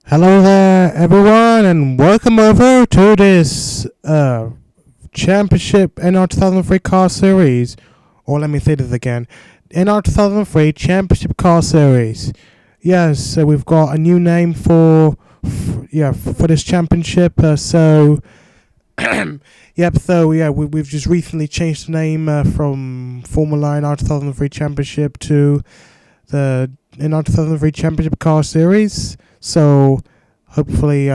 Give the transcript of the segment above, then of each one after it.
Hello there, everyone, and welcome over to this Championship NR2003 Car Series. Or let me say this again: NR2003 Championship Car Series. Yes, so we've got a new name for this championship. We've just recently changed the name from Formula NR2003 Championship to the NR2003 Championship Car Series. So hopefully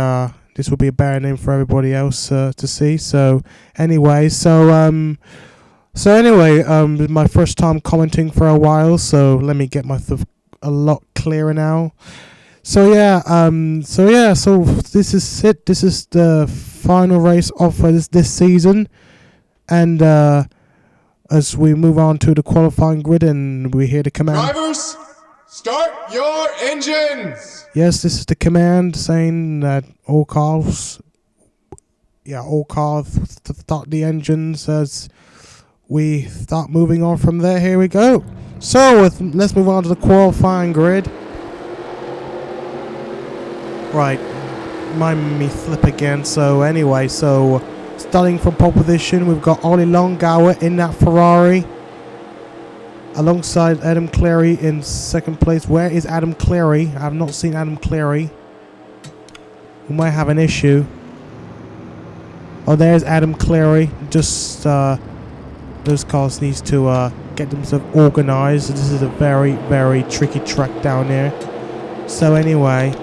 this will be a better name for everybody else to see. This is my first time commenting for a while, so let me get myself a lot clearer now. So this is it. This is the final race of this season, and as we move on to the qualifying grid, and we hear the command. Drivers, start your engines! Yes, this is the command saying that all cars to start the engines as we start moving on from there. Here we go. So let's move on to the qualifying grid. Right, mind me slip again. So starting from pole position, we've got Ollie Longauer in that Ferrari, alongside Adam Cleary in second place. Where is Adam Cleary? I have not seen Adam Cleary. We might have an issue. Oh, there's Adam Cleary. Just those cars needs to get themselves organised. This is a very, very tricky track down here. So anyway,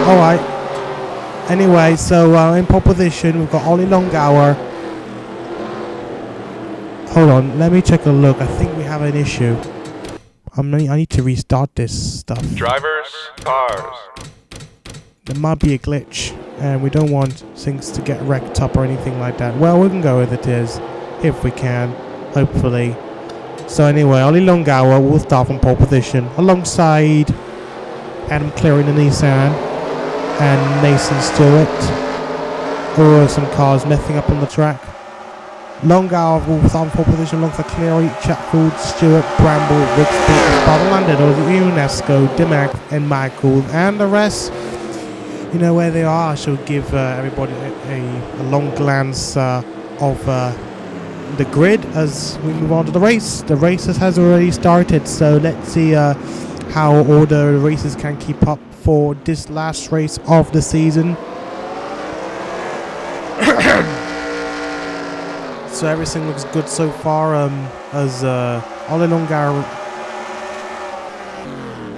Alright. Anyway, in pole position, we've got Ollie Longauer. Hold on, let me check a look. I think we have an issue. I need to restart this stuff. Drivers, cars. There might be a glitch, and we don't want things to get wrecked up or anything like that. Well, we can go with it is, if we can, hopefully. So anyway, Ollie Longauer will start from pole position, alongside Adam Cleary in the Nissan, and Nathan Stewart. Or some cars messing up on the track. Longauer will start in pole position alongside Cleary, Chatfield, Stewart, Bramble, Rigsby, Spartalanders, UNESCO, Dimac, and Michael, and the rest. You know where they are. I shall give everybody a long glance of the grid as we move on to the race. The race has already started, so let's see how all the races can keep up for this last race of the season. So everything looks good so far, as Ollie Longauer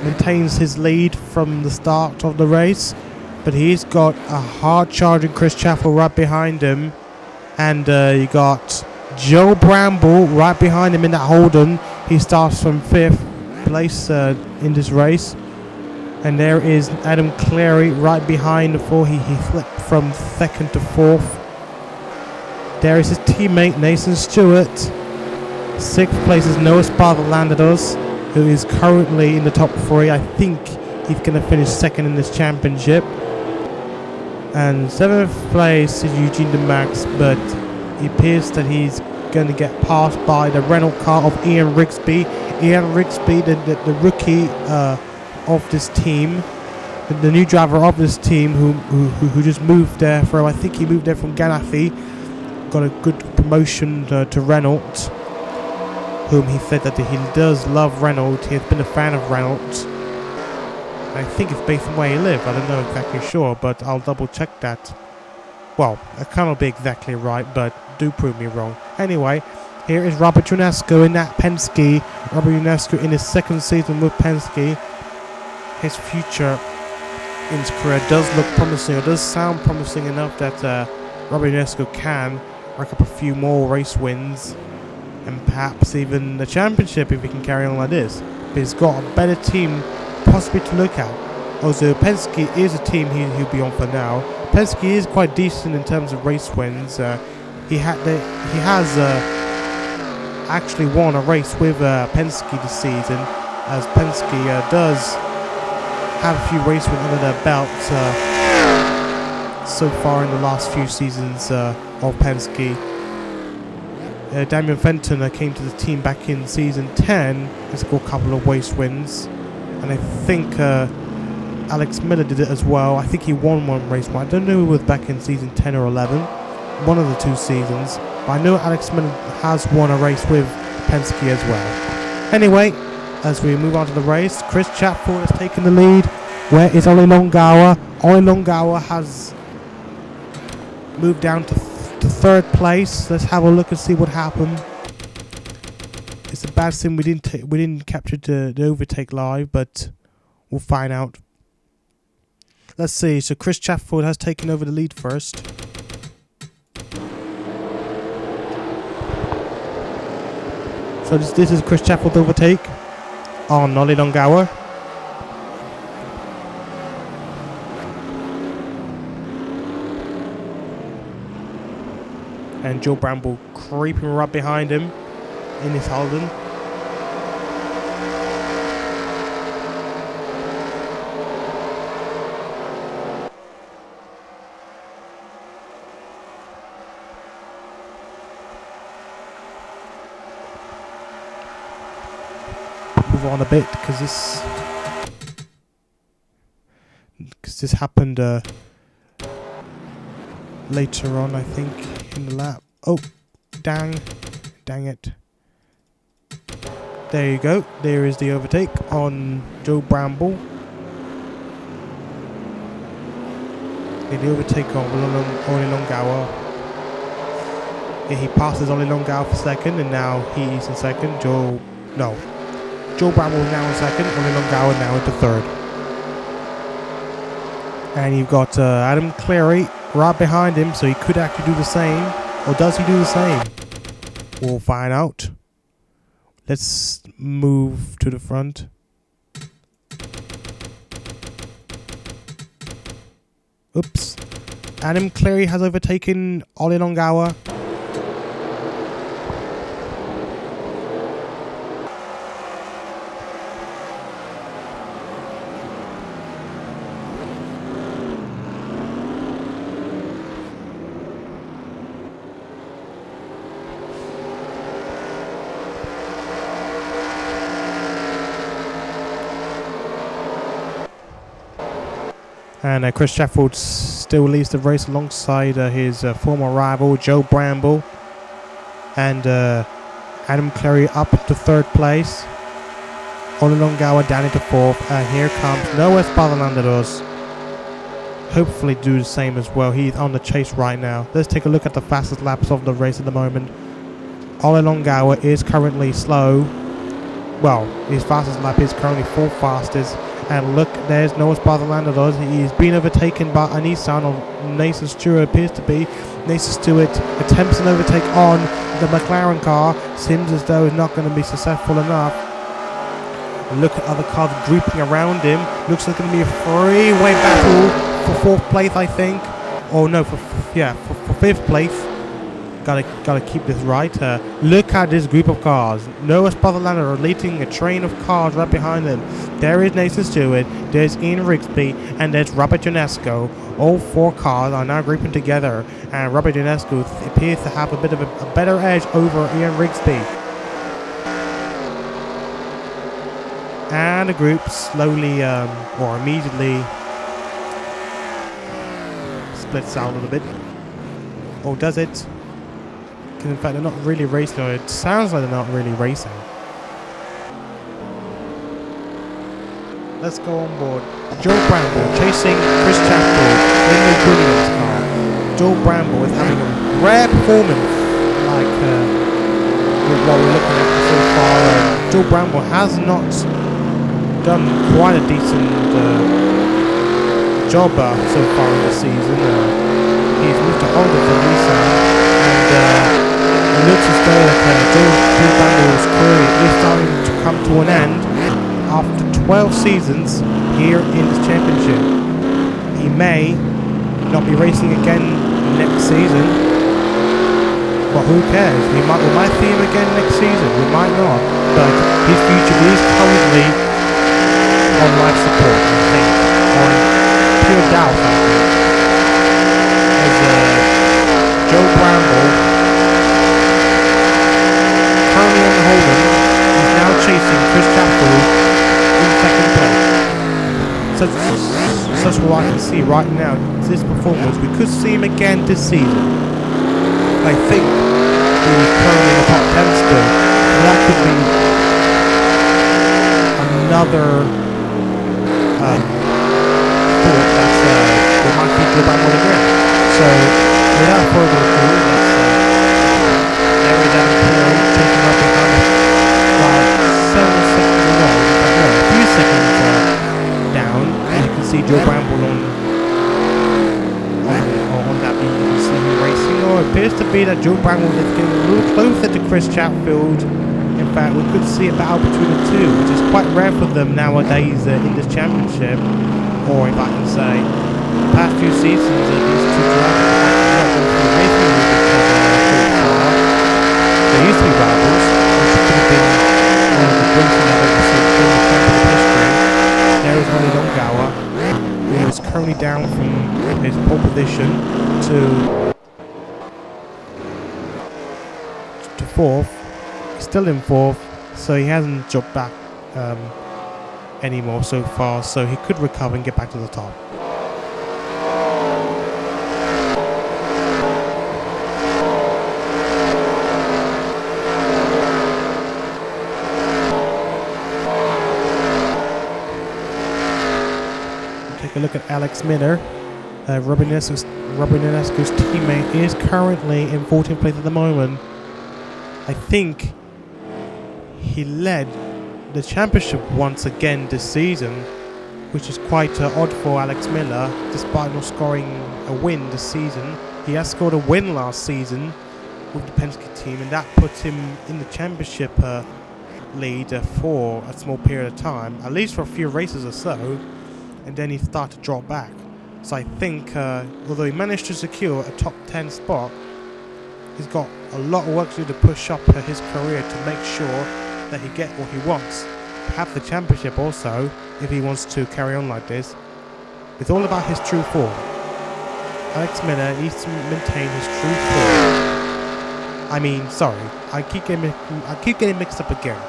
maintains his lead from the start of the race, but he's got a hard charging Chris Chaffel right behind him, and you got Joe Bramble right behind him in that Holden. He starts from 5th place in this race, and there is Adam Cleary right behind before he flipped from 2nd to 4th. There is his teammate Nathan Stewart. 6th place is Noah Spartalanders, who is currently in the top 3. I think he's going to finish 2nd in this championship. And 7th place is Eugene DeMax, but it appears that he's going to get passed by the Renault car of Ian Rigsby. Ian Rigsby, the rookie of this team, the new driver of this team, who just moved there I think he moved there from Ganassi. Got a good promotion to Renault, whom he said that he does love Renault. He has been a fan of Renault. I think it's based on where he lives. I don't know exactly sure, but I'll double check that. Well, I cannot be exactly right, but do prove me wrong. Anyway, here is Robert UNESCO in that Penske. Robert UNESCO in his 2nd season with Penske. His future in his career does look promising, or does sound promising enough that Robert UNESCO can rack up a few more race wins, and perhaps even the championship if he can carry on like this. But he's got a better team possibly to look at. Also, Penske is a team he'll be on for now. Penske is quite decent in terms of race wins. He has actually won a race with Penske this season, as Penske does have a few race wins under their belts so far in the last few seasons of Penske. Damian Fenton came to the team back in season 10 and scored a couple of race wins, and I think Alex Miller did it as well. I think he won one race. I don't know if it was back in season 10 or 11. One of the two seasons. But I know Alex Miller has won a race with Penske as well. Anyway, as we move on to the race, Chris Chatfield has taken the lead. Where is Ollie Longawa? Ollie Longawa has moved down to third place. Let's have a look and see what happened. It's a bad thing we didn't capture the overtake live, but we'll find out. Let's see. So Chris Chatfield has taken over the lead first. So this is Chris Chatfield's overtake on Ollie Longawa. And Joe Bramble creeping right behind him in his Holden. Move on a bit because this happened later on, I think, in the lap. Oh, dang it. There you go. There is the overtake on Joe Bramble. Yeah, the overtake on Ollie Longawa. Yeah, he passes Ollie Longawa for second, and now he's in second. Joe Bramble is now in second. Ollie Longawa now into third. And you've got Adam Cleary right behind him, so he could actually do the same. Or does he do the same? We'll find out. Let's move to the front. Oops. Adam Cleary has overtaken Ollie Longawa. And Chris Chatfield still leads the race alongside his former rival Joe Bramble. And Adam Cleary up to third place. Ollie Longawa down into fourth. And here comes Noah Esparza. Hopefully do the same as well. He's on the chase right now. Let's take a look at the fastest laps of the race at the moment. Ollie Longawa is currently slow. Well, his fastest lap is currently fourth fastest. And look, there's Noah Esparza. He's been overtaken by a Nissan, or Nathan Stewart appears to be. Nathan Stewart attempts an overtake on the McLaren car. Seems as though it's not going to be successful enough. And look at other cars grouping around him. Looks like it's going to be a three-way battle for fourth place, I think. Oh no, for fifth place. Gotta keep this right. Look at this group of cars. Noah Esparza are leading a train of cars right behind them. There is Nathan Stewart, there's Ian Rigsby, and there's Robert Ionesco. All four cars are now grouping together, and Robert Ionesco appears to have a bit of a better edge over Ian Rigsby. And the group slowly or immediately splits out a little bit. Or does it? In fact, they're not really racing, or it sounds like they're not really racing. Let's go on board. Joe Bramble chasing Chris Chatfield in the Williams car. Joe Bramble is having a rare performance, like with what we're looking at so far. Joe Bramble has not done quite a decent job so far in the season. He's moved to Honda for Nissan, and it looks as though Joe Bramble's career is starting to come to an end after 12 seasons here in this championship. He may not be racing again next season, but who cares? We might see him again next season, we might not, but his future is currently on life support, I think, on pure doubt, I think, as Joe Bramble, currently on the Holden, is now chasing Chris Chatfield in second place. So that's what I can see right now. This performance, we could see him again this season. I think he's currently in the top 10 still. And that could be another thought that we might be good back on again. So without further ado, let's narrow down Cleary, taking up behind about 7 seconds away. But no, a few seconds down, and you can see Joe Bramble on that beat. You can see him racing. Or it appears to be that Joe Bramble is getting a little closer to Chris Chatfield. In fact, we could see a battle between the two, which is quite rare for them nowadays in this championship. Or if I can say, the past few seasons, these two drivers have not gone through racing with each other so far. There used to be rivals, which could have been one of the greatest I've ever seen in the championship history. There is Ronnie Longauer, who is currently down from his pole position to fourth. He's still in fourth, so he hasn't dropped back anymore so far, so he could recover and get back to the top. Take a look at Alex Miller. Robin Inesco's teammate is currently in 14th place at the moment. I think he led the championship once again this season, which is quite odd for Alex Miller, despite not scoring a win this season. He has scored a win last season with the Penske team, and that puts him in the championship lead for a small period of time, at least for a few races or so, and then he started to drop back. So I think, although he managed to secure a top 10 spot, he's got a lot of work to do to push up his career to make sure that he gets what he wants. Perhaps the championship also, if he wants to carry on like this. It's all about his true form. Alex Miller needs to maintain his true form. I keep getting mixed up again.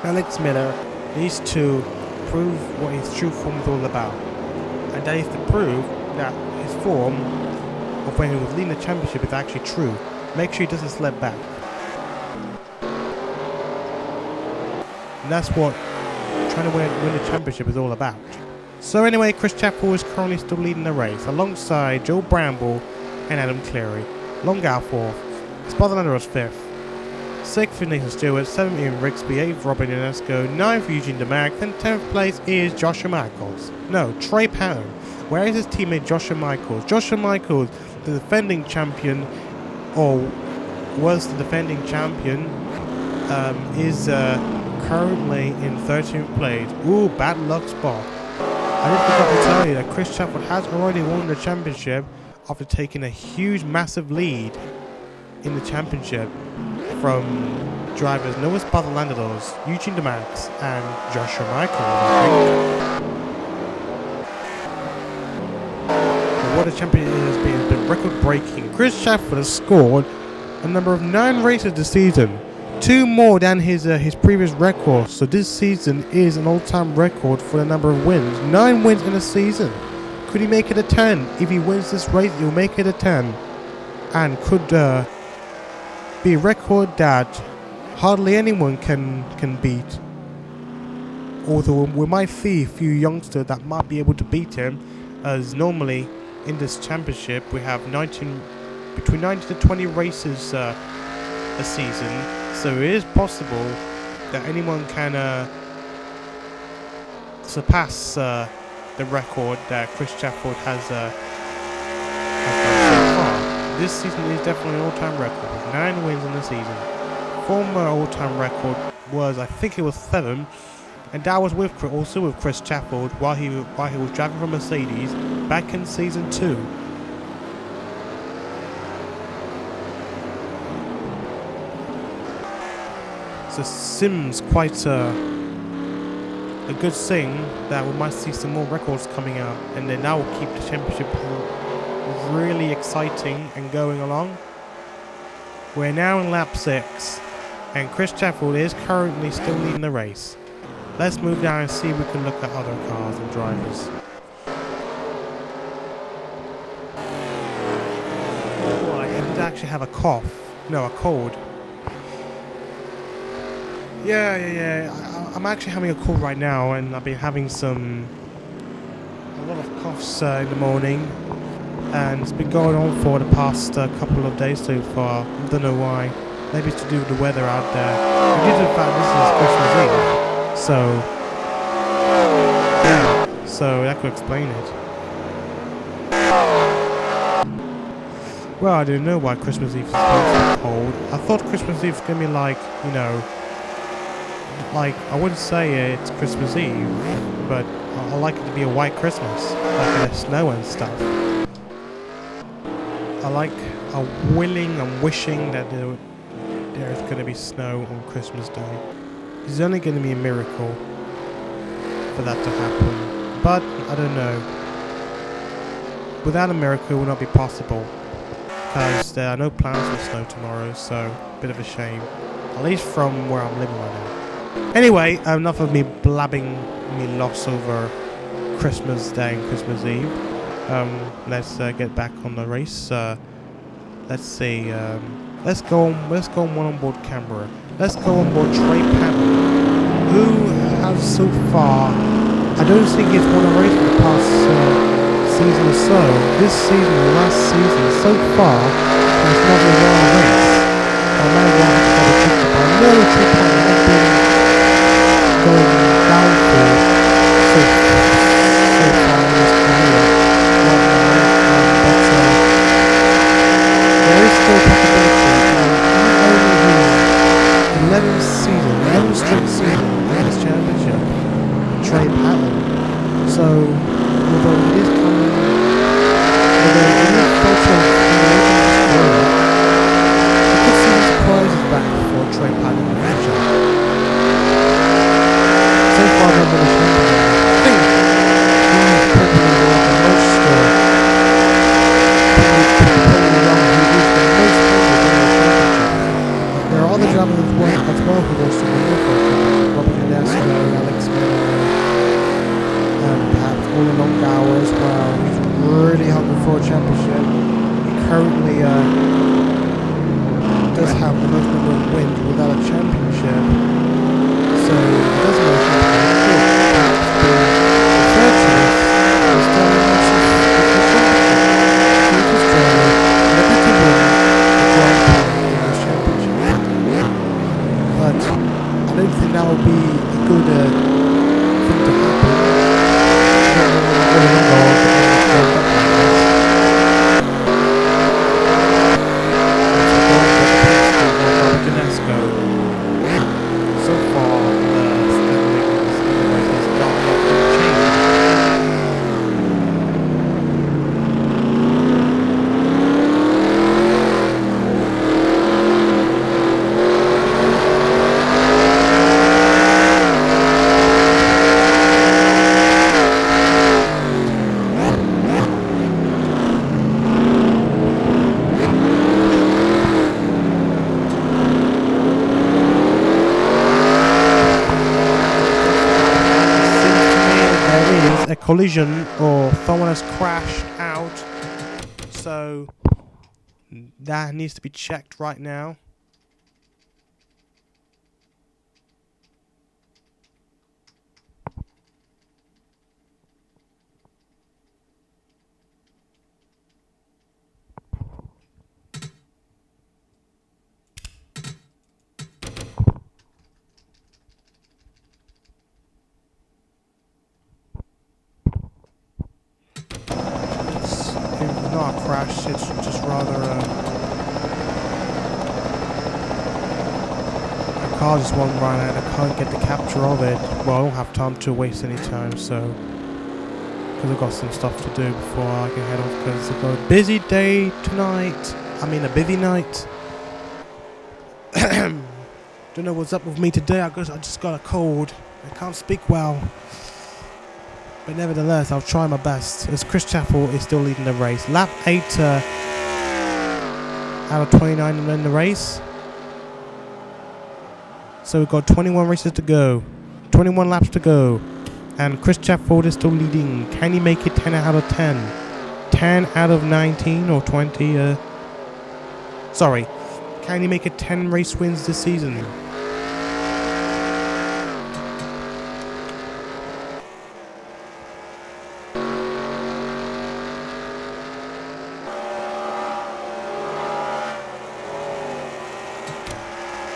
Alex Miller needs to prove what his true form is all about. And that is to prove that his form of when he was leading the championship is actually true. Make sure he doesn't slip back. And that's what trying to win the championship is all about. So anyway, Chris Chatfield is currently still leading the race alongside Joe Bramble and Adam Cleary. Longauer 4th, Spartanander was 5th, 6th is Nathan Stewart, 7th Ian Rigsby, 8th Robin Inesco, 9th Eugene DeMarc, and 10th place is Joshua Michaels. No, Trey Patton. Where is his teammate Joshua Michaels? Joshua Michaels, the defending champion, or was the defending champion, is currently in 13th place. Ooh, bad luck spot. I just forgot to tell you that Chris Chatfield has already won the championship after taking a huge, massive lead in the championship from drivers Noah Bartholandos, Eugene DeMarc, and Joshua Michaels. What a champion it has been record-breaking. Chris Chatfield has scored a number of 9 races this season, 2 more than his previous record. So this season is an all-time record for the number of wins. 9 wins in a season. Could he make it a 10? If he wins this race, he'll make it a 10, and could be a record that hardly anyone can beat. Although we might see a few youngsters that might be able to beat him, as normally in this championship we have between 19 to 20 races a season, so it is possible that anyone can surpass the record that Chris Chatfield has done so far. This season is definitely an all-time record with 9 wins in the season. Former all-time record was, I think it was 7, and that was also with Chris Chatfield while he was driving for Mercedes back in season 2. So Sims quite a good thing that we might see some more records coming out, and then that will keep the championship really exciting and going along. We're now in lap 6, and Chris Chatfield is currently still leading the race. Let's move down and see if we can look at other cars and drivers. actually have a cough. No, a cold. Yeah. I'm actually having a cold right now, and I've been having a lot of coughs in the morning, and it's been going on for the past couple of days so far. I don't know why. Maybe it's to do with the weather out there. And due to the fact this is Christmas Eve, so yeah, so that could explain it. Well, I didn't know why Christmas Eve is supposed to be cold. I thought Christmas Eve was gonna be like, you know, like, I wouldn't say it's Christmas Eve, but I like it to be a white Christmas, like in the snow and stuff. I'm wishing that there's going to be snow on Christmas Day. It's only going to be a miracle for that to happen, but I don't know. Without a miracle, it will not be possible, because there are no plans for snow tomorrow, so a bit of a shame, at least from where I'm living right now. Anyway, enough of me blabbing me loss over Christmas Day and Christmas Eve. Let's get back on the race. Let's see. Let's go on one on board camera. Let's go on board Trey Patton, who has so far, I don't think he's won a race in the past season or so. This season, or last season, so far, he's not won a race. I may well have to double check it, but I know Trey Patton has been going down for so far in his career right now, but there is still a possibility. Not only here, 11 straight season in this championship, Trey Patton. So, although it is coming, although it is also in the open this career, we could see some surprises back for Trey Patton in the future. So far, they've been a champion. I think he's probably one of the most there are other drivers as well who wants to win the championship. Robert Tedesco, Alex Miller, and perhaps Ole Longauer as well. He's really hungry for a championship. He currently does have the most number of wins without a championship. So he doesn't have a championship. Perhaps the third choice is Darren Wilson for the championship. He was driving ready to win the Grand Prix in this championship. But I don't think that would be a good thing to happen. So far, the standings in the race has not changed. A collision or someone has crashed out, so that needs to be checked right now. It's not a crash, it's just rather a car just won't run and I can't get the capture of it. Well, I don't have time to waste any time, so because I've got some stuff to do before I can head off, because I've got a busy day tonight. I mean a busy night. Don't know what's up with me today. I just got a cold. I can't speak well. But nevertheless, I'll try my best, as Chris Chappell is still leading the race. Lap 8 out of 29 in the race. So we've got 21 races to go. 21 laps to go. And Chris Chappell is still leading. Can he make it 10 out of 10? 10 out of 19 or 20? Sorry. Can he make it 10 race wins this season?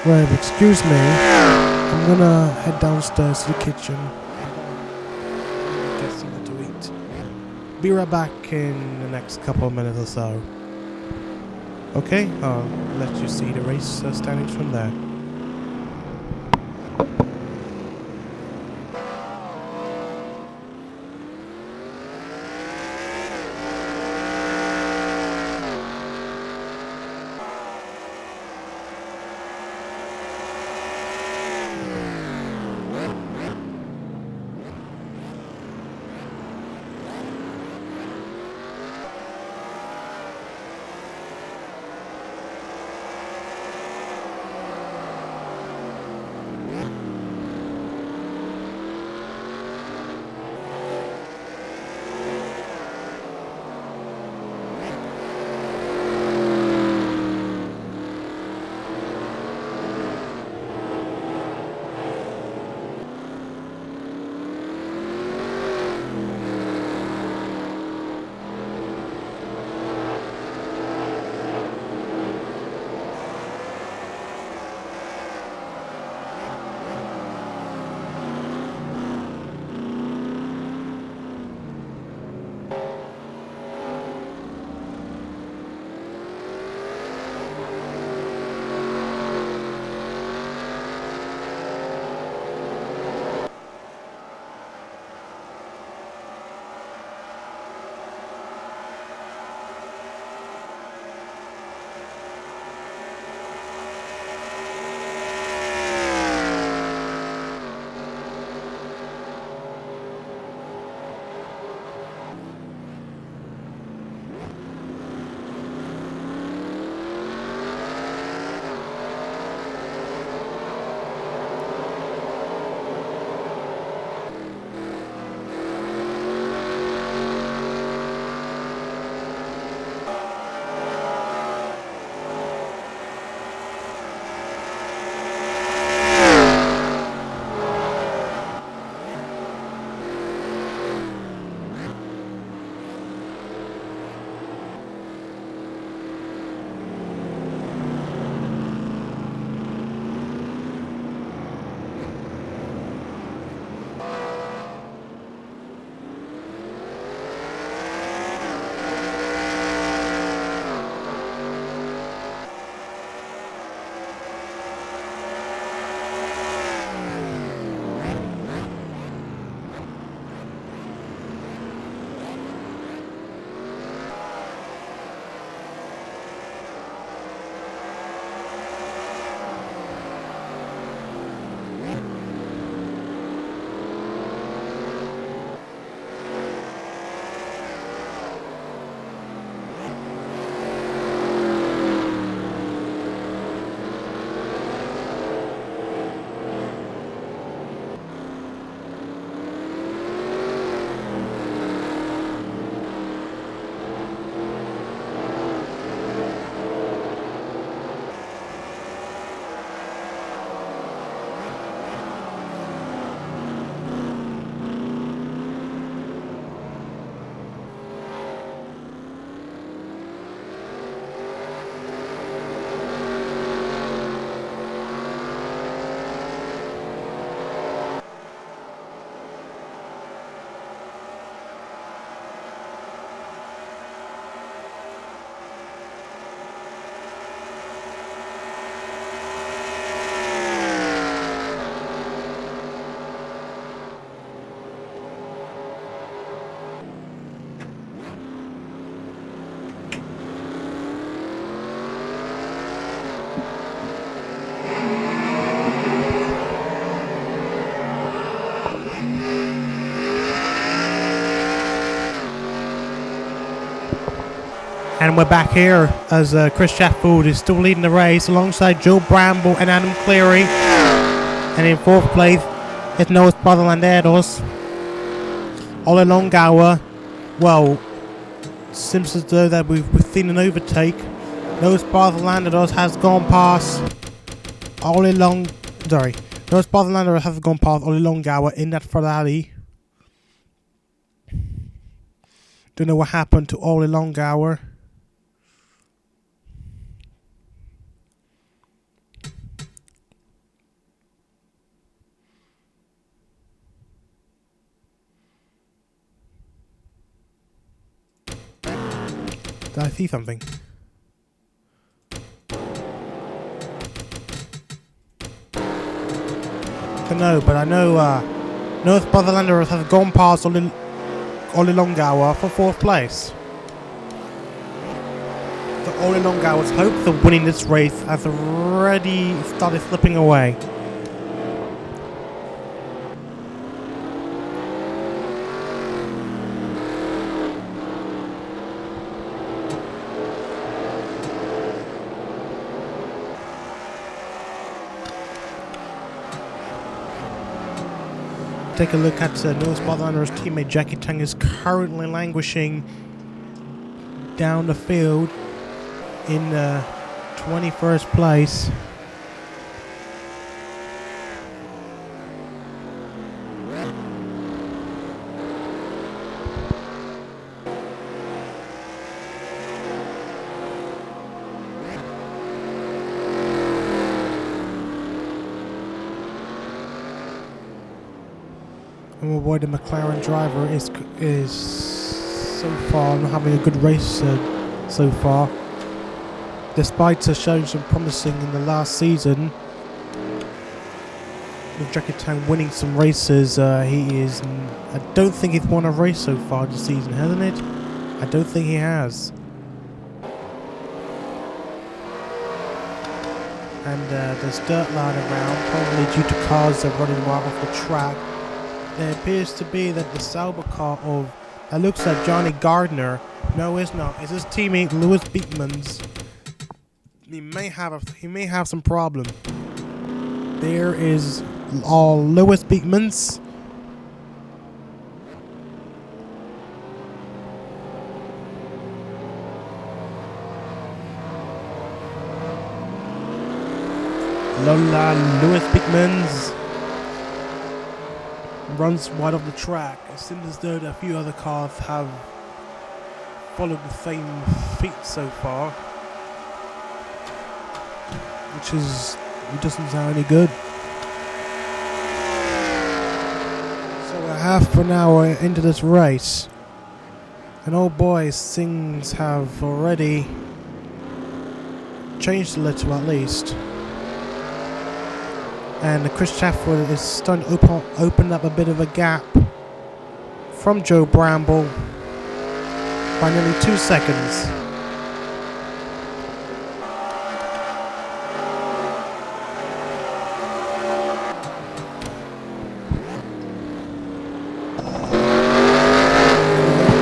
Right, excuse me. I'm gonna head downstairs to the kitchen. Get something to eat. Be right back in the next couple of minutes or so. Okay, I'll let you see the race standings from there. And we're back here as Chris Chatfield is still leading the race alongside Joe Bramble and Adam Cleary. And in fourth place is Noah's brother Landeros. Ole Longauer, well, seems as though that we've seen an overtake. Those Bartholanders has gone past Ollie Long. Sorry. Those Bartholanders has gone past Ollie Longauer in that Ferrari. Don't know what happened to Ollie Longauer. Did I see something? I don't know, but I know North Bartholanders has gone past Ollie Longauer for 4th place. So Ollie Longauer's hopes of winning this race has already started slipping away. Take a look at North Bartholander's teammate Jackie Tang is currently languishing down the field in 21st place. And my boy, the McLaren driver, is so far not having a good race so far. Despite showing some promising in the last season, with Jackie Tang winning some races, he is. I don't think he's won a race so far this season, hasn't it? I don't think he has. And there's dirt lying around, probably due to cars that are running right off the track. There appears to be that the Sauber car of that looks like Johnny Gardner. No, it's not. It's his teammate Lewis Beekman's. He may have some problem. There is all Lewis Beekman's. Lola Lewis Beekman's runs wide off the track. It seems as though a few other cars have followed the same feat so far, it doesn't sound any good. So we're half an hour into this race, and oh boy, things have already changed a little at least. And Chris Chafford is starting to open up a bit of a gap from Joe Bramble by nearly 2 seconds.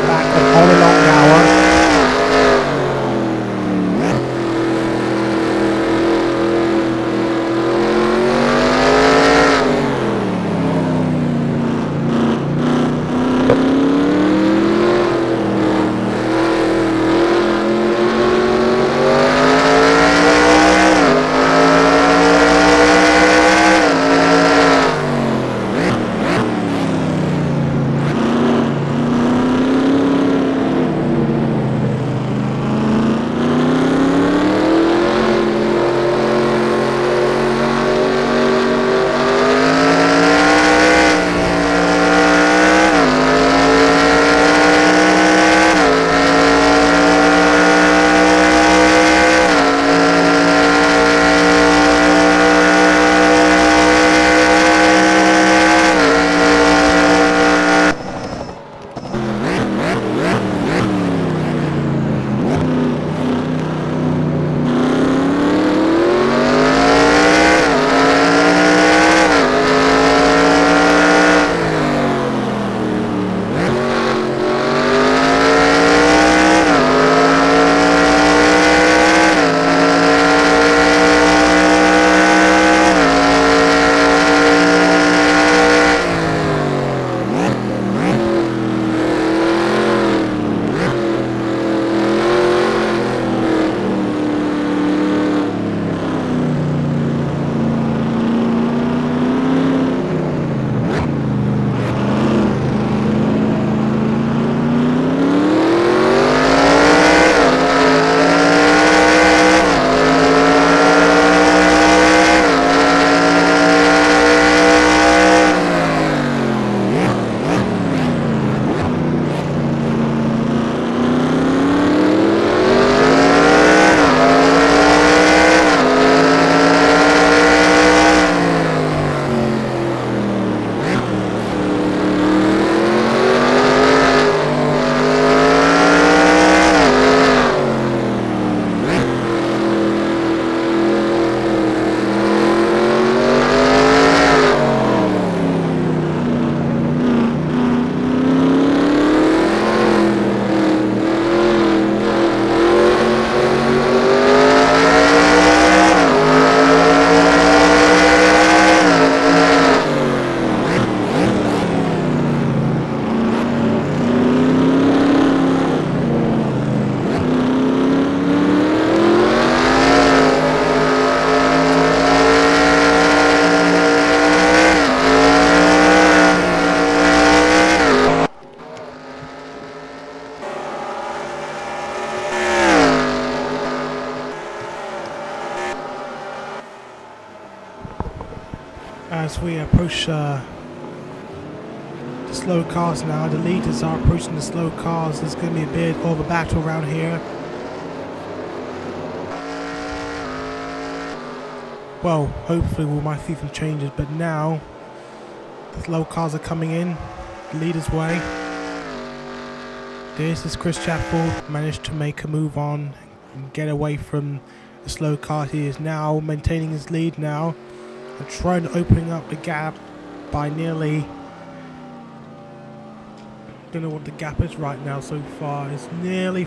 Back with Ollie Longauer. as we approach the slow cars now. The leaders are approaching the slow cars. There's going to be a bit of a battle around here. Well, hopefully we might see some changes, but now the slow cars are coming in the leader's way. This is Chris Chapel, managed to make a move on and get away from the slow car. He is now maintaining his lead now and trying to open up the gap by nearly, don't know what the gap is right now so far. It's nearly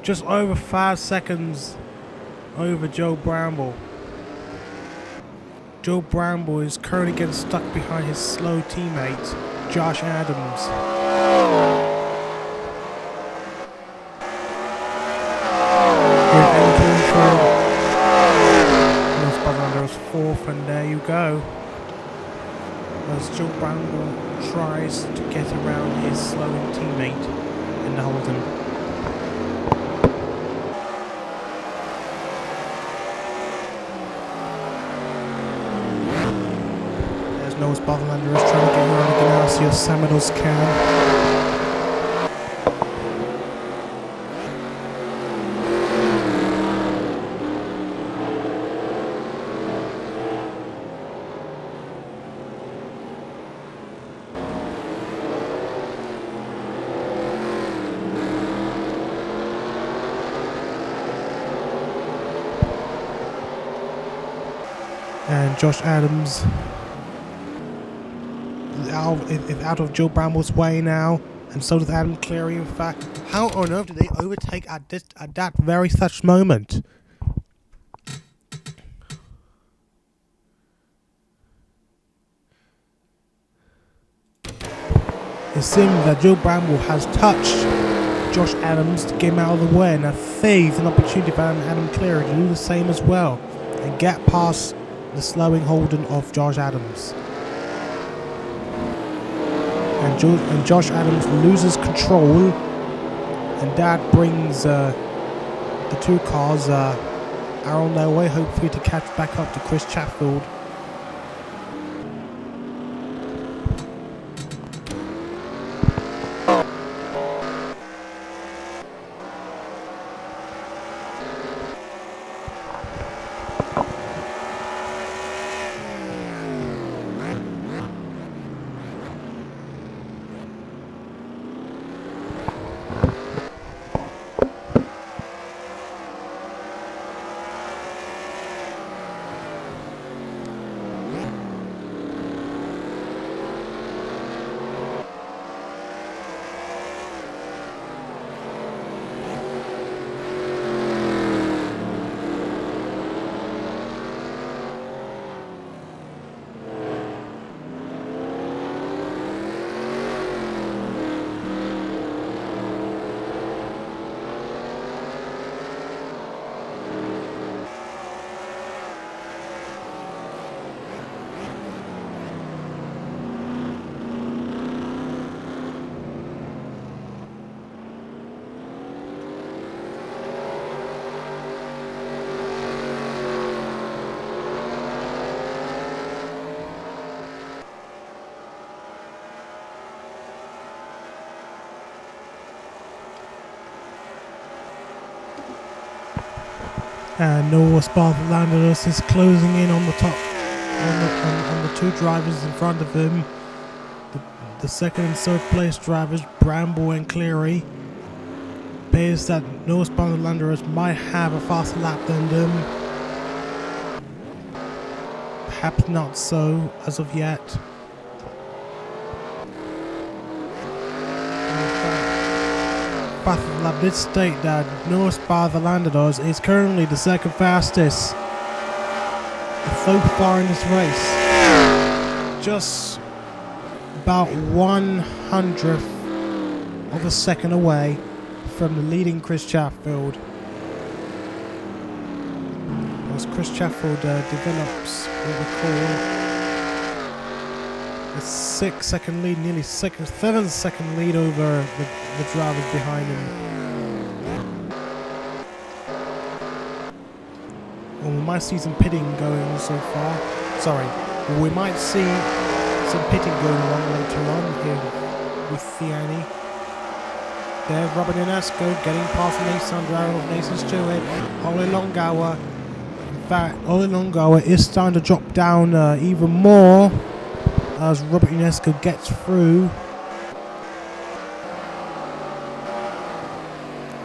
just over 5 seconds over Joe Bramble. Joe Bramble is currently getting stuck behind his slow teammate, Josh Adams. There's fourth, and there you go. As Joe Bramble tries to get around his slowing teammate in the Holden. Noah's Barthlander is trying to get around the Ganassi as Samados can. And Josh Adams is out of Joe Bramble's way now, and so does Adam Cleary. In fact, how on earth did they overtake at that very such moment? It seems that Joe Bramble has touched Josh Adams to get him out of the way, and that saves an opportunity for Adam Cleary to do the same as well and get past the slowing Holden of Josh Adams. And Josh Adams loses control, and that brings the two cars are on their way, hopefully to catch back up to Chris Chatfield. And Noah's Barthlander is closing in on the top, on the two drivers in front of him. The second and third place drivers, Bramble and Cleary. Appears that Noah's Barthlander might have a faster lap than them. Perhaps not so as of yet. Barthlander did state that Noah's Barthlander is currently the second fastest so far in this race. Just about 1/100th of a second away from the leading Chris Chatfield. As Chris Chatfield develops what we call a 6-second lead, nearly 7-second lead over the drivers behind him. Well, we might see some pitting going so far. Sorry, We might see some pitting going on later on here with Thiani. There's Robin Inesco getting past Nathan Darrell, Nathan Stewart, Ole Longauer. In fact, Ole Longauer is starting to drop down even more as Robert Inesco gets through.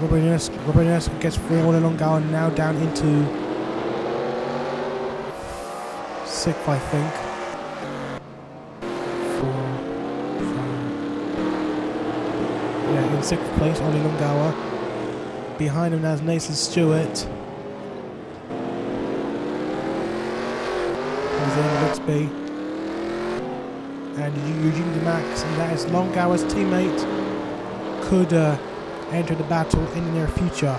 Robert Inesco gets through. Ole Longauer now down into 6th, I think. 4, 5. Yeah, in 6th place, Ole Longauer. Behind him now is Nathan Stewart. He's in Wixby. And Eugene DeMax, and that is Longauer's teammate, could enter the battle in the near future.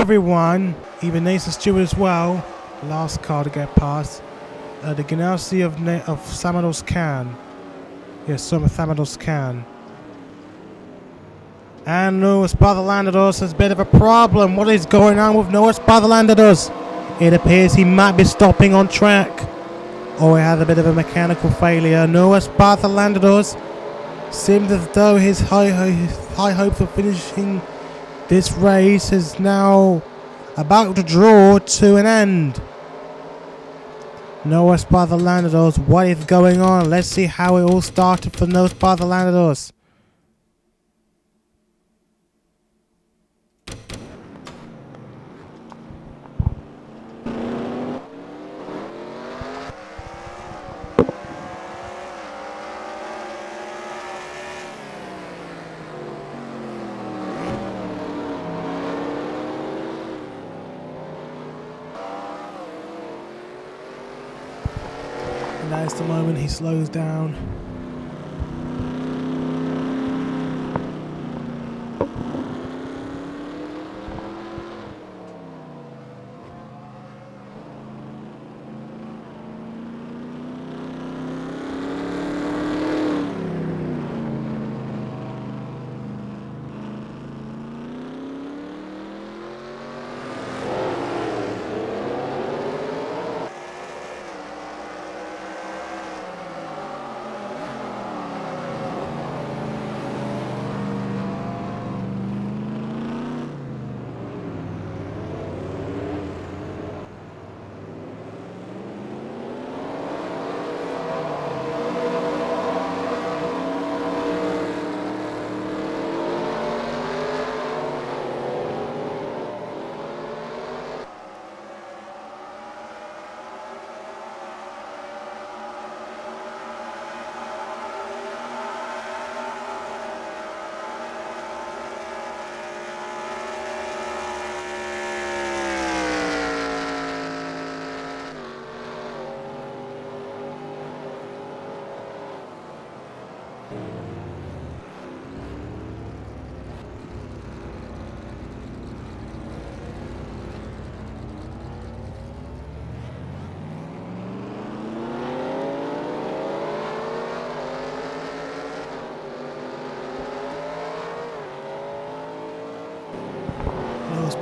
Everyone, even Nathan Stewart as well, last car to get past. The Ganassi of Samados Khan. Yes, some of Samados Khan. And Noah Spartalandados has a bit of a problem. What is going on with Noah Spartalandados? It appears he might be stopping on track. Or he has a bit of a mechanical failure. Noah Spartalandados seems as though his high hopes of finishing this race is now about to draw to an end. Noah Spartalandados, what is going on? Let's see how it all started for Noah Spartalandados. And that is the moment he slows down.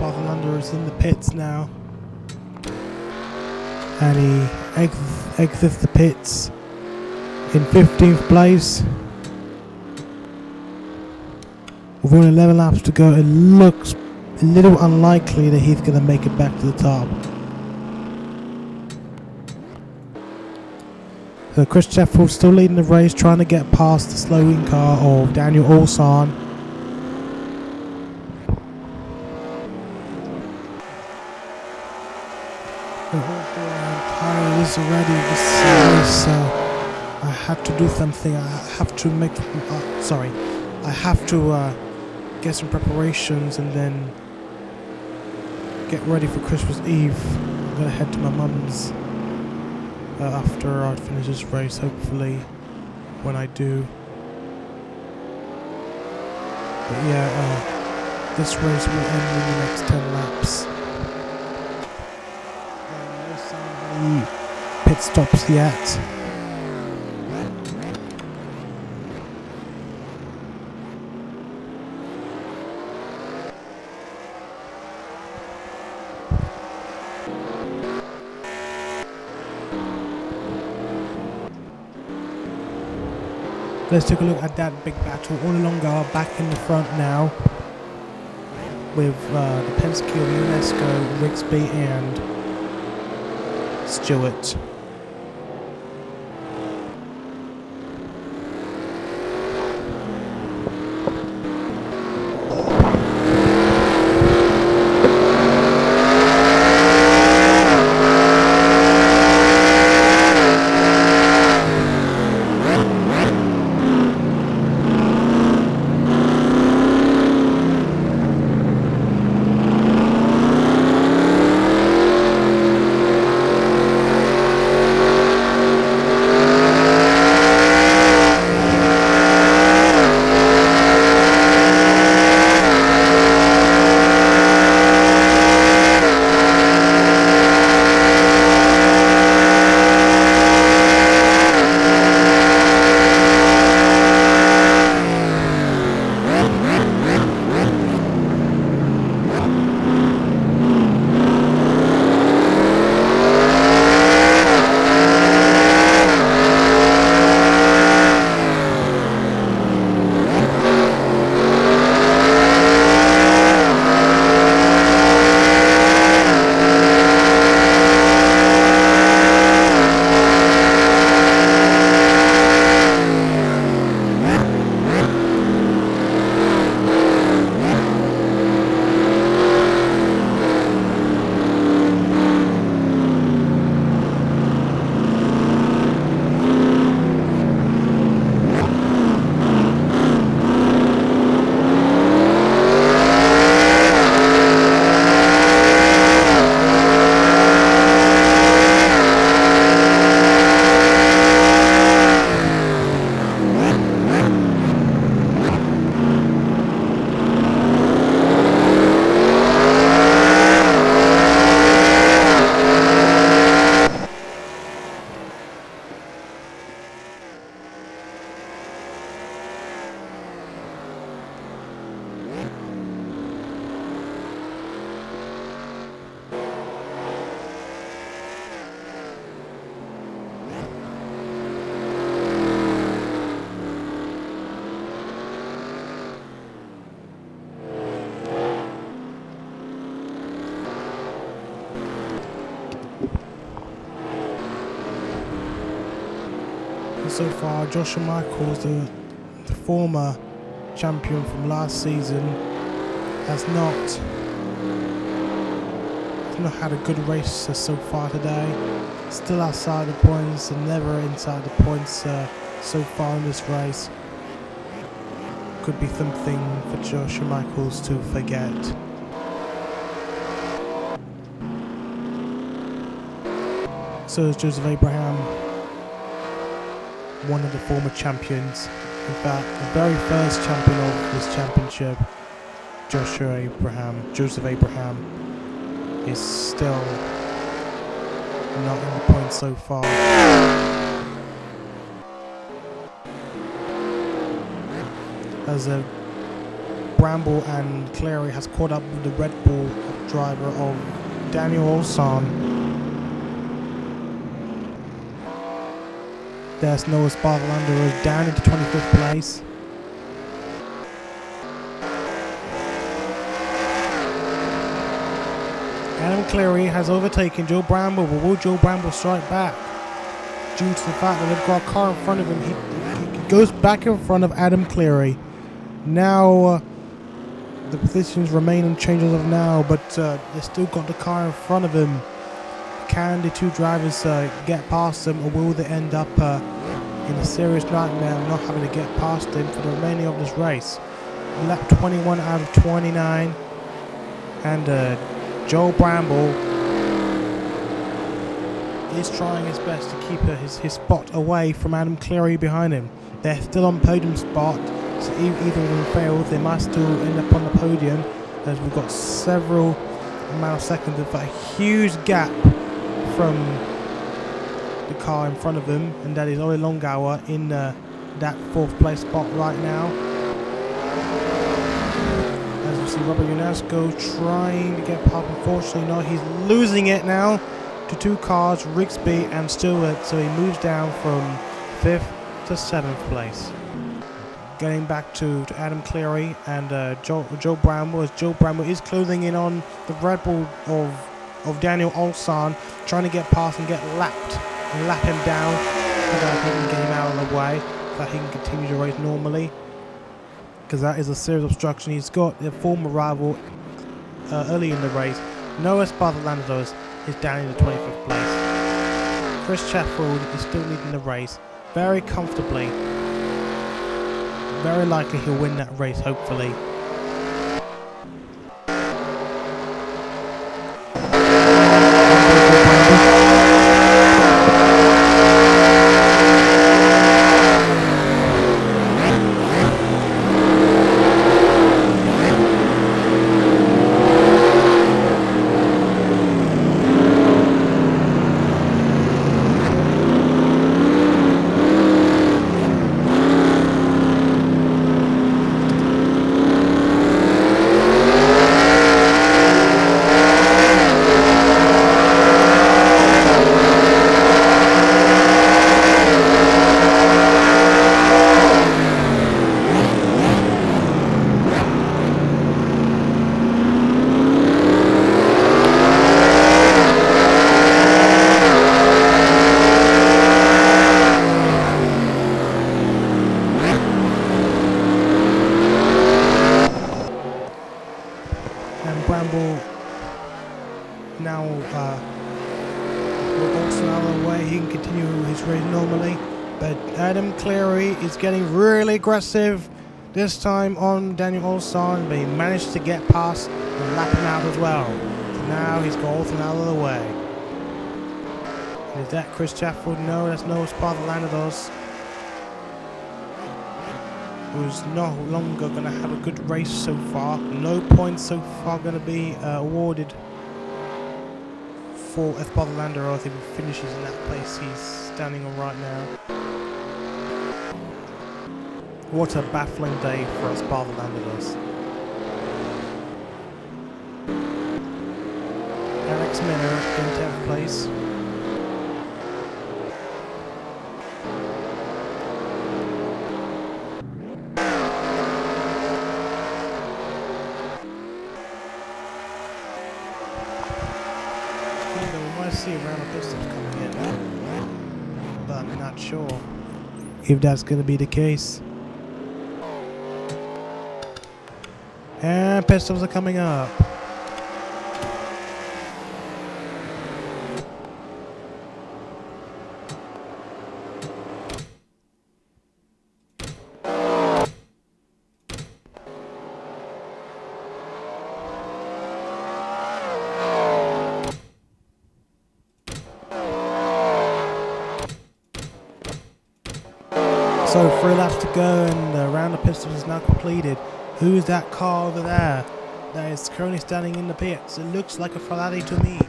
Bartholomew is in the pits now. And he exits the pits in 15th place. With only 11 laps to go, it looks a little unlikely that he's going to make it back to the top. So Chris Sheffield's still leading the race, trying to get past the slowing car of Daniel Olson. I'm tired already. This race, I had to do something. I have to make. I have to get some preparations and then get ready for Christmas Eve. I'm gonna head to my mum's after I finish this race. Hopefully, when I do. But yeah, this race will end in the next 10 laps. No sign of any pit stops yet. Let's take a look at that big battle. All along are back in the front now with the Penske of UNESCO, Rigsby and Stewart. So far, Joshua Michaels, the former champion from last season, has not had a good race so far today. Still outside the points and never inside the points so far in this race. Could be something for Joshua Michaels to forget. So is Joseph Abraham, one of the former champions. In fact, the very first champion of this championship, Joseph Abraham, is still not in the points so far. As a Bramble and Cleary has caught up with the Red Bull driver of Daniel Olson. There's Noah Spartalander down into 25th place. Adam Cleary has overtaken Joe Bramble, but will Joe Bramble strike back? Due to the fact that they've got a car in front of him, he goes back in front of Adam Cleary. Now, the positions remain unchanged as of now, but they've still got the car in front of him. Can the two drivers get past them, or will they end up in a serious nightmare of not having to get past him for the remaining of this race? Lap 21 out of 29, and Joe Bramble is trying his best to keep his spot away from Adam Cleary behind him. They're still on podium spot, so either of them fails, they must still end up on the podium, as we've got several amount of seconds of a huge gap from the car in front of him, and that is Ole Longauer in that 4th place spot right now. As you see, Robert Ionesco trying to get past. Unfortunately, no, he's losing it now to 2 cars, Rigsby and Stewart, so he moves down from 5th to 7th place. Getting back to Adam Cleary and Joe Bramble, as Joe Bramble is closing in on the Red Bull of Daniel Olson, trying to get past and get lapped and lap him down so that he can get him out of the way, so that he can continue to race normally, because that is a serious obstruction. He's got a former rival early in the race. Noah Spartalander is down in the 25th place. Chris Sheffield is still leading the race very comfortably. Very likely he'll win that race, hopefully. Bramble now with Olsen out of the way, he can continue his race normally, but Adam Cleary is getting really aggressive this time on Daniel Olson, but he managed to get past and lap him out as well. So now he's got Olsen out of the way. And is that Chris Sheffield? No, that's Noah Spartalander, who's no longer going to have a good race so far. No points so far going to be awarded for Spartalander if he finishes in that place he's standing on right now. What a baffling day for Spartalander. Alex Miller in 10th place. See a round of pistols coming in, but I'm not sure if that's going to be the case. And pistols are coming up. So 3 laps to go, and the round of pistols is now completed. Who is that car over there that is currently standing in the pits? It looks like a Ferrari to me,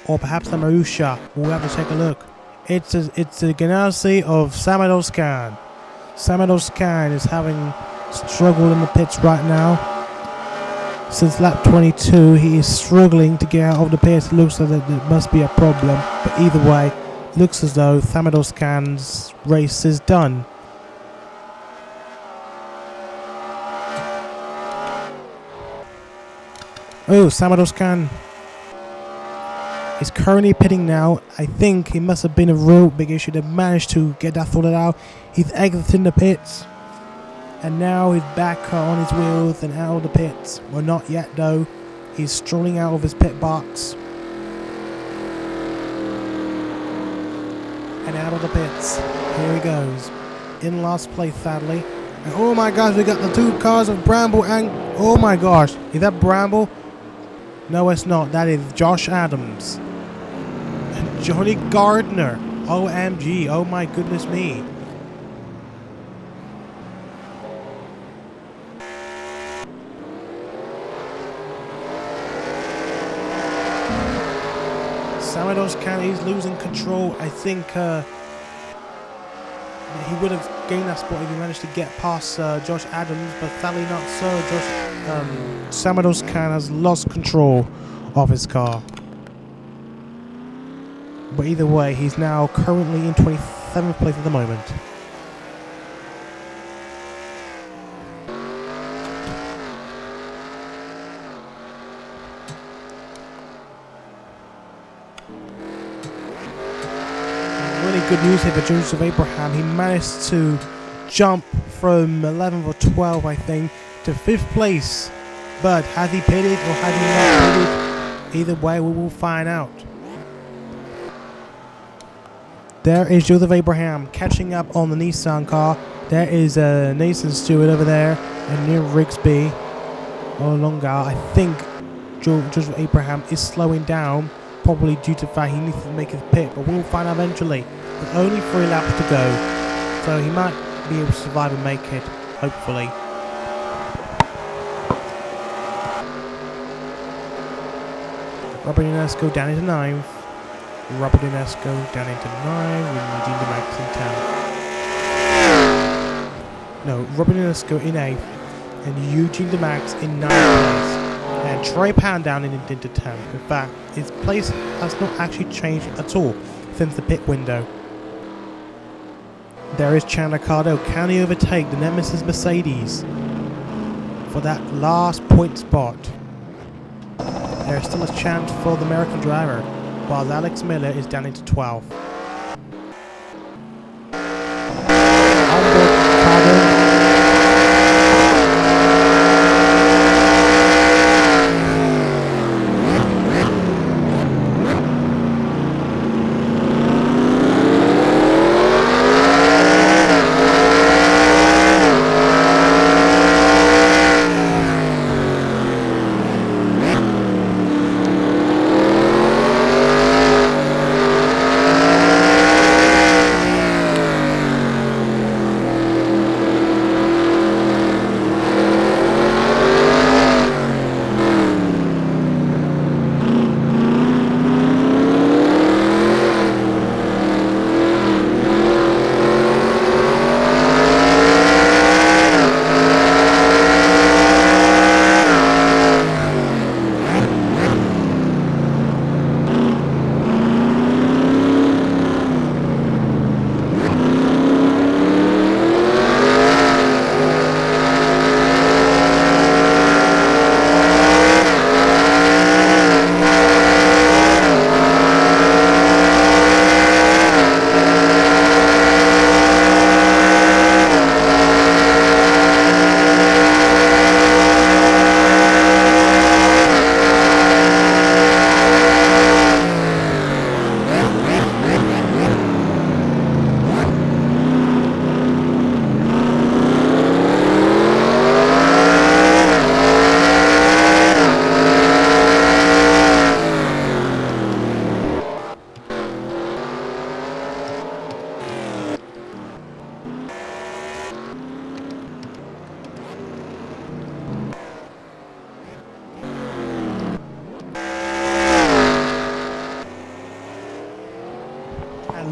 or perhaps a Marussia. We'll have to take a look. It's the Ganassi of Samadoskan. Samadoskan is having struggle in the pits right now. since lap 22, he is struggling to get out of the pits. It looks like there must be a problem, but either way, looks as though Samadoskan's race is done. Oh, Samadoskan is currently pitting now. I think it must have been a real big issue. They managed to get that sorted out. He's exiting the pits. And now he's back on his wheels and out of the pits. Well, not yet though. He's strolling out of his pit box. And out of the pits. Here he goes. In last place, sadly. And oh my gosh, we got the two cars of Bramble and... Oh my gosh. Is that Bramble? No, it's not. That is Josh Adams. And Johnny Gardner. OMG. Oh my goodness me. Samadoskan is losing control. I think he would have gained that spot if he managed to get past Josh Adams, but sadly not so. Samadoskan has lost control of his car. But either way, he's now currently in 27th place at the moment. Really good news here for Joseph Abraham. He managed to jump from 11th or 12th, I think, to 5th place. But has he pitted or has he not pitted? Either way, we will find out. There is Joseph Abraham catching up on the Nissan car. There is Nathan Stewart over there and Neil Rigsby all along. I think Joseph Abraham is slowing down, probably due to the fact he needs to make his pit, but we'll find out eventually. There's only 3 laps to go, so he might be able to survive and make it, hopefully. Robert Inesco down into 9th. Robert Inesco down into 9th with Eugene DeMax in 10th. No, Robert Inesco in 8th and Eugene DeMax in 9th place. And Troy Pound down into 10th. In fact, his place has not actually changed at all since the pit window. There is Chandler Cardo. Can he overtake the Nemesis Mercedes for that last point spot? There is still a chance for the American driver, while Alex Miller is down into 12th.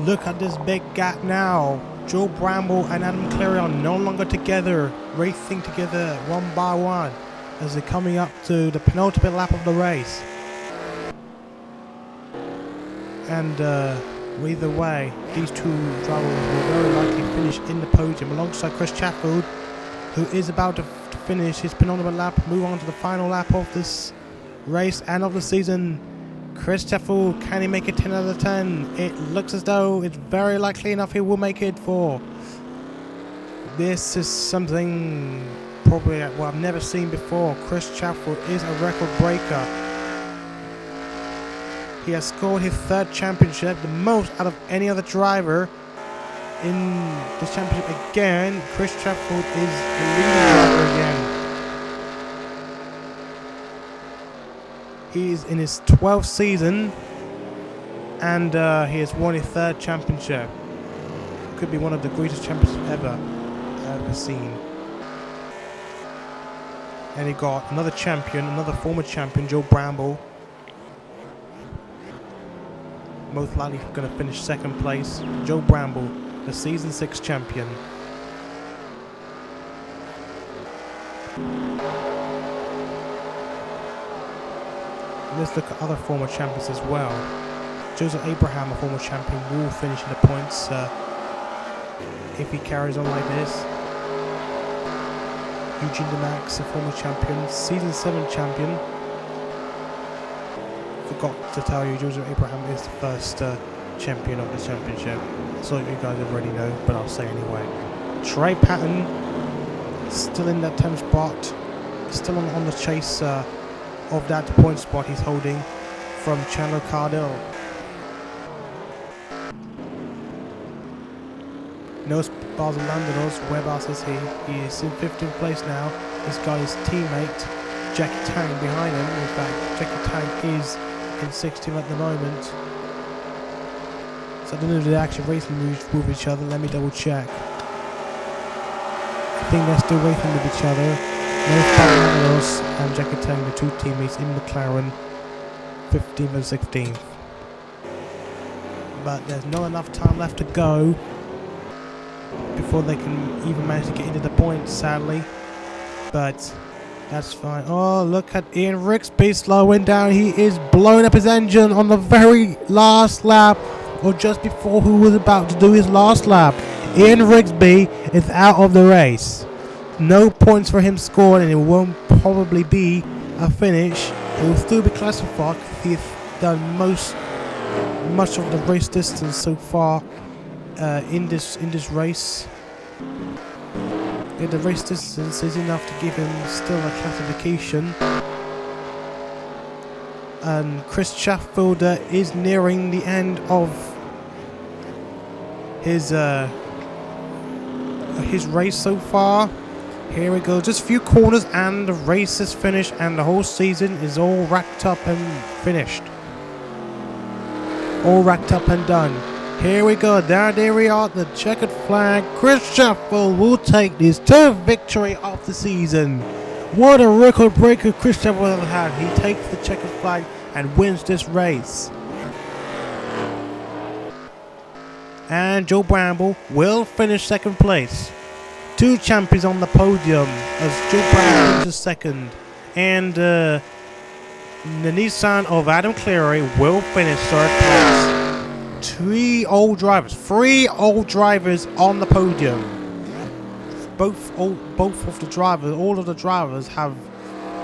Look at this big gap now. Joe Bramble and Adam Cleary are no longer together, racing together one by one. as they're coming up to the penultimate lap of the race. And either way, these two drivers will very likely finish in the podium alongside Chris Chatfield, who is about to finish his penultimate lap, move on to the final lap of this race and of the season. Chris Chatfield, can he make it 10 out of 10? It looks as though it's very likely enough he will make it for. This is something probably what I've never seen before. Chris Chatfield is a record breaker. He has scored his 3rd championship, the most out of any other driver in the championship again. Chris Chatfield is the leading driver again. He is in his 12th season, and he has won his 3rd championship. Could be one of the greatest championships ever seen. And he got another champion, another former champion, Joe Bramble. Most likely going to finish 2nd place. Joe Bramble, the season 6 champion. Let's look at other former champions as well. Joseph Abraham, a former champion, will finish in the points if he carries on like this. Eugene DeMax, a former champion, season 7 champion. Forgot to tell you, Joseph Abraham is the first champion of the championship. So you guys already know, but I'll say anyway. Trey Patton, still in that 10th spot, still on the chase of that point spot he's holding from Chandler Cardell. Nos Barzolandanos, whereabouts is he? He is in 15th place now. He's got his teammate Jackie Tang behind him. In fact, Jackie Tang is in 16th at the moment. So I don't know if they're actually racing with each other. Let me double check. I think they're still racing with each other. Nos Barzolandanos and Jackie Tang, the two teammates in McLaren, 15th and 16th. But there's not enough time left to go before they can even manage to get into the points, sadly. But that's fine. Oh, look at Ian Rigsby slowing down. He is blowing up his engine on the very last lap, or just before he was about to do his last lap. Ian Rigsby is out of the race. No points for him scored, and it won't probably be a finish. It will still be classified. He's done much of the race distance so far in this race. Yeah, the race distance is enough to give him still a classification. And Chris Chatfield is nearing the end of his race so far. Here we go, just a few corners and the race is finished, and the whole season is all wrapped up and finished. All wrapped up and done. Here we go, there we are, the checkered flag. Chris Chatfield will take his 10th victory of the season. What a record breaker Chris Chatfield has had. He takes the checkered flag and wins this race. And Joe Bramble will finish 2nd place. 2 champions on the podium as Joe Bramble finishes 2nd. And the Nissan of Adam Cleary will finish 3rd place. 3 old drivers on the podium. All of the drivers have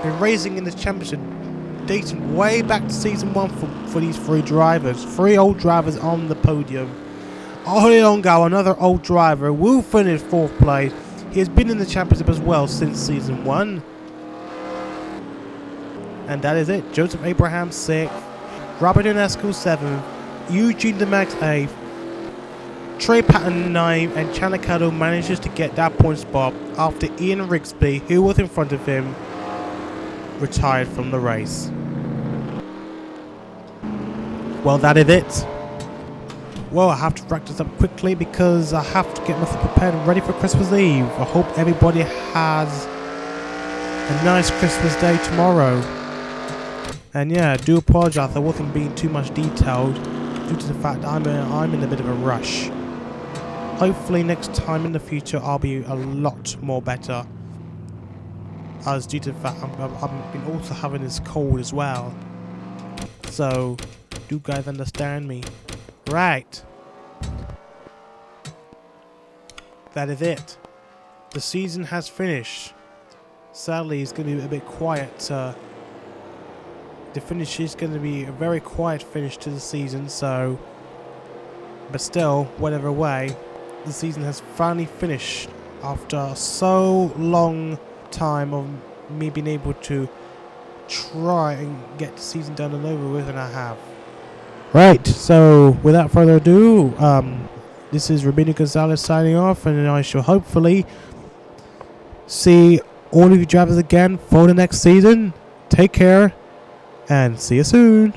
been racing in this championship dating way back to season 1 for these 3 drivers. 3 old drivers on the podium. Oli Longo, another old driver, will finish 4th place. He has been in the championship as well since season 1. And that is it. Joseph Abraham 6th, Robert Ionescu 7th, Eugene DeMax 8th, Trey Patton 9th, and Chandler Cardell manages to get that point spot after Ian Rigsby, who was in front of him, retired from the race. Well, that is it. Well, I have to wrap this up quickly because I have to get myself prepared and ready for Christmas Eve. I hope everybody has a nice Christmas day tomorrow. And yeah, I do apologise I wasn't being too much detailed due to the fact that I'm in a bit of a rush. Hopefully next time in the future I'll be a lot more better. as due to the fact I've been also having this cold as well. So, do you guys understand me? Right. That is it. The season has finished. Sadly, it's going to be a bit quiet. The finish is going to be a very quiet finish to the season, so... But still, whatever way, the season has finally finished after so long time of me being able to try and get the season done and over with, and I have. Right, so without further ado, this is Rubino Gonzalez signing off, and I shall hopefully see all of you drivers again for the next season. Take care, and see you soon.